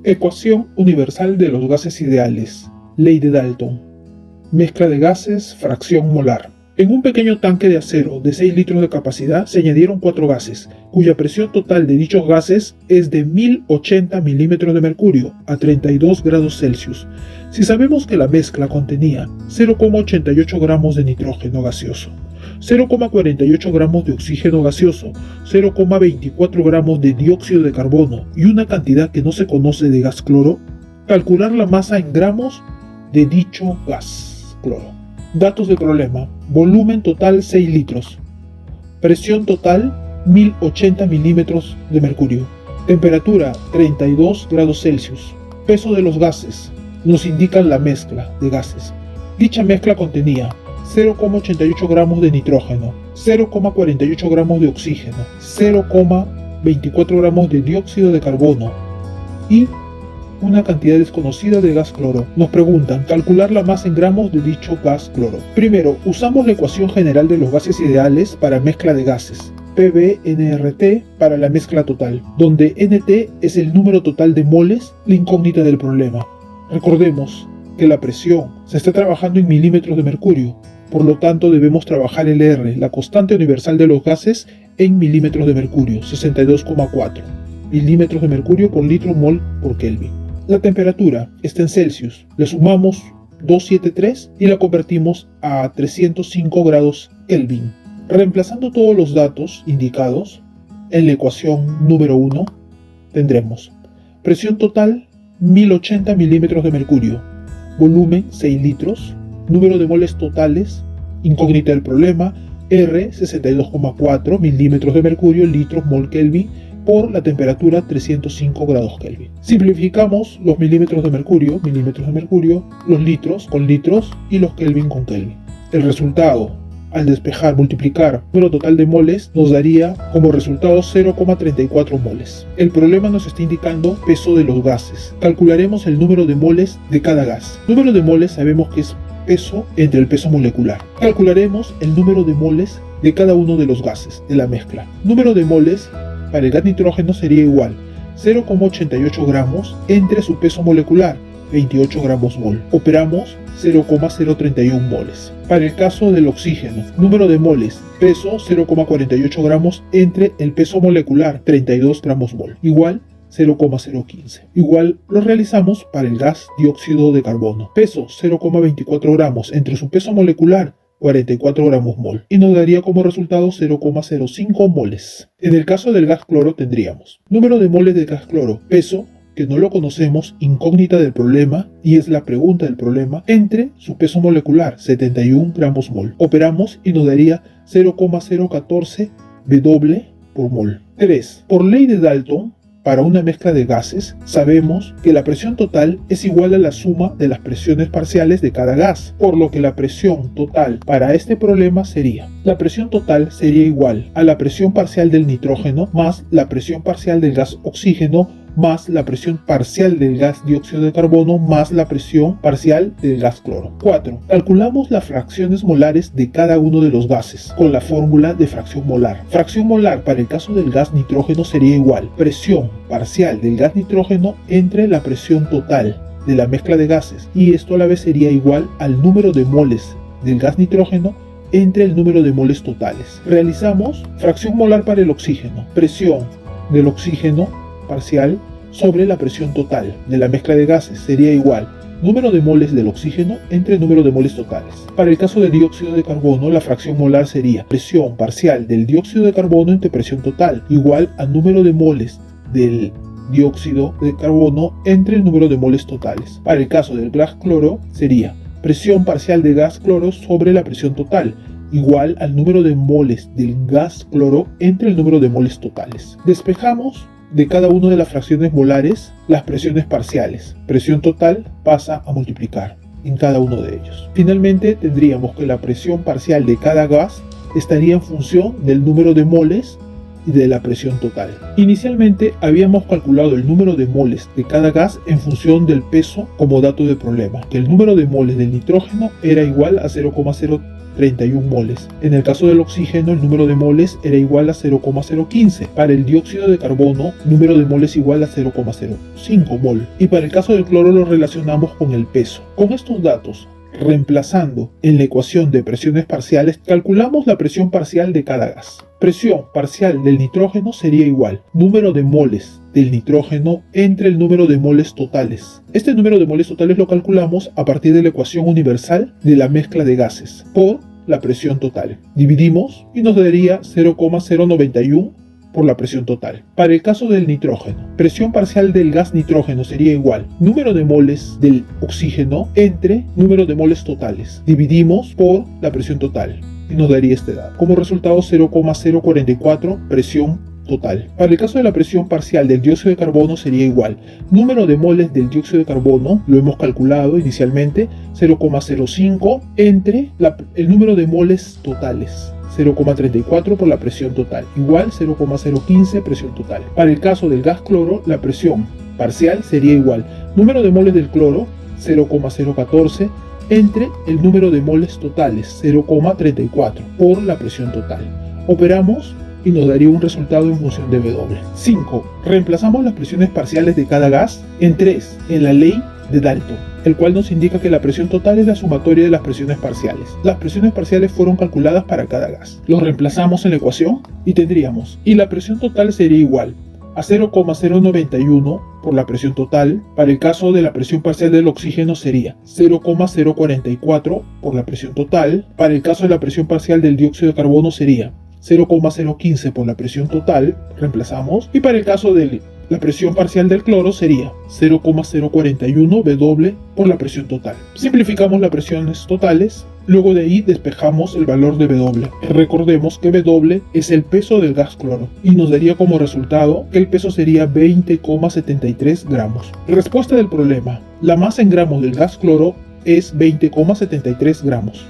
Ecuación universal de los gases ideales. Ley de Dalton. Mezcla de gases, fracción molar. En un pequeño tanque de acero de 6 litros de capacidad se añadieron 4 gases, cuya presión total de dichos gases es de 1080 milímetros de mercurio a 32 grados Celsius. Si sabemos que la mezcla contenía 0,88 gramos de nitrógeno gaseoso, 0,48 gramos de oxígeno gaseoso, 0,24 gramos de dióxido de carbono y una cantidad que no se conoce de gas cloro, calcular la masa en gramos de dicho gas cloro. Datos del problema: volumen total 6 litros, presión total 1080 milímetros de mercurio, temperatura 32 grados Celsius, peso de los gases, nos indican la mezcla de gases. Dicha mezcla contenía 0,88 gramos de nitrógeno, 0,48 gramos de oxígeno, 0,24 gramos de dióxido de carbono y una cantidad desconocida de gas cloro. Nos preguntan calcular la masa en gramos de dicho gas cloro. Primero, usamos la ecuación general de los gases ideales para mezcla de gases, PV-NRT para la mezcla total, donde NT es el número total de moles, la incógnita del problema. Recordemos que la presión se está trabajando en milímetros de mercurio, por lo tanto debemos trabajar el R, la constante universal de los gases, en milímetros de mercurio, 62,4 milímetros de mercurio por litro mol por Kelvin. La temperatura está en Celsius, le sumamos 273 y la convertimos a 305 grados Kelvin. Reemplazando todos los datos indicados en la ecuación número 1, tendremos presión total 1080 milímetros de mercurio, volumen 6 litros, número de moles totales, incógnita del problema, R 62,4 milímetros de mercurio, litros mol Kelvin, por la temperatura 305 grados Kelvin. Simplificamos los milímetros de mercurio, los litros con litros y los Kelvin con Kelvin. El resultado, al despejar, multiplicar el número total de moles, nos daría como resultado 0,34 moles. El problema nos está indicando peso de los gases. Calcularemos el número de moles de cada gas. Número de moles sabemos que es peso entre el peso molecular. Calcularemos el número de moles de cada uno de los gases de la mezcla. Número de moles para el gas nitrógeno sería igual 0,88 gramos entre su peso molecular, 28 gramos mol. Operamos 0,031 moles. Para el caso del oxígeno, número de moles, peso 0,48 gramos entre el peso molecular, 32 gramos mol, igual 0,015. Igual lo realizamos para el gas dióxido de carbono. Peso 0,24 gramos entre su peso molecular, 44 gramos mol, y nos daría como resultado 0,05 moles. En el caso del gas cloro tendríamos número de moles de gas cloro, peso, que no lo conocemos, incógnita del problema, y es la pregunta del problema, entre su peso molecular, 71 gramos mol. Operamos y nos daría 0,014 W por mol. 3. Por ley de Dalton, para una mezcla de gases, sabemos que la presión total es igual a la suma de las presiones parciales de cada gas, por lo que la presión total para este problema sería: la presión total sería igual a la presión parcial del nitrógeno más la presión parcial del gas oxígeno más la presión parcial del gas dióxido de carbono más la presión parcial del gas cloro. 4. Calculamos las fracciones molares de cada uno de los gases con la fórmula de fracción molar. Fracción molar para el caso del gas nitrógeno sería igual presión parcial del gas nitrógeno entre la presión total de la mezcla de gases, y esto a la vez sería igual al número de moles del gas nitrógeno entre el número de moles totales. Realizamos fracción molar para el oxígeno, presión del oxígeno parcial sobre la presión total de la mezcla de gases sería igual número de moles del oxígeno entre el número de moles totales. Para el caso del dióxido de carbono, la fracción molar sería presión parcial del dióxido de carbono entre presión total, igual a número de moles del dióxido de carbono entre el número de moles totales. Para el caso del gas cloro sería presión parcial de gas cloro sobre la presión total, igual al número de moles del gas cloro entre el número de moles totales. Despejamos de cada una de las fracciones molares las presiones parciales. Presión total pasa a multiplicar en cada uno de ellos. Finalmente tendríamos que la presión parcial de cada gas estaría en función del número de moles y de la presión total. Inicialmente habíamos calculado el número de moles de cada gas en función del peso como dato de problema, que el número de moles del nitrógeno era igual a 0,0 0,31 moles. En el caso del oxígeno, el número de moles era igual a 0,015. Para el dióxido de carbono, número de moles igual a 0,05 mol. Y para el caso del cloro lo relacionamos con el peso. Con estos datos, reemplazando en la ecuación de presiones parciales, calculamos la presión parcial de cada gas. Presión parcial del nitrógeno sería igual número de moles del nitrógeno entre el número de moles totales. Este número de moles totales lo calculamos a partir de la ecuación universal de la mezcla de gases por la presión total. Dividimos y nos daría 0,091 por la presión total. Para el caso del nitrógeno, presión parcial del gas nitrógeno sería igual número de moles del oxígeno entre número de moles totales. Dividimos por la presión total y nos daría este dato. Como resultado 0,044 presión total. Para el caso de la presión parcial del dióxido de carbono sería igual número de moles del dióxido de carbono, lo hemos calculado inicialmente, 0,05 entre el número de moles totales. 0,34 por la presión total, igual 0,015 presión total. Para el caso del gas cloro, la presión parcial sería igual número de moles del cloro, 0,014, entre el número de moles totales, 0,34 por la presión total. Operamos y nos daría un resultado en función de W. 5. Reemplazamos las presiones parciales de cada gas en 3, en la ley de Dalton, el cual nos indica que la presión total es la sumatoria de las presiones parciales. Las presiones parciales fueron calculadas para cada gas. Los reemplazamos en la ecuación y tendríamos, y la presión total sería igual a 0,091 por la presión total. Para el caso de la presión parcial del oxígeno sería 0,044 por la presión total. Para el caso de la presión parcial del dióxido de carbono sería 0,015 por la presión total, reemplazamos, y para el caso de la presión parcial del cloro sería 0,041 W por la presión total. Simplificamos las presiones totales, luego de ahí despejamos el valor de W. Recordemos que W es el peso del gas cloro y nos daría como resultado que el peso sería 20,73 gramos. Respuesta del problema: la masa en gramos del gas cloro es 20,73 gramos.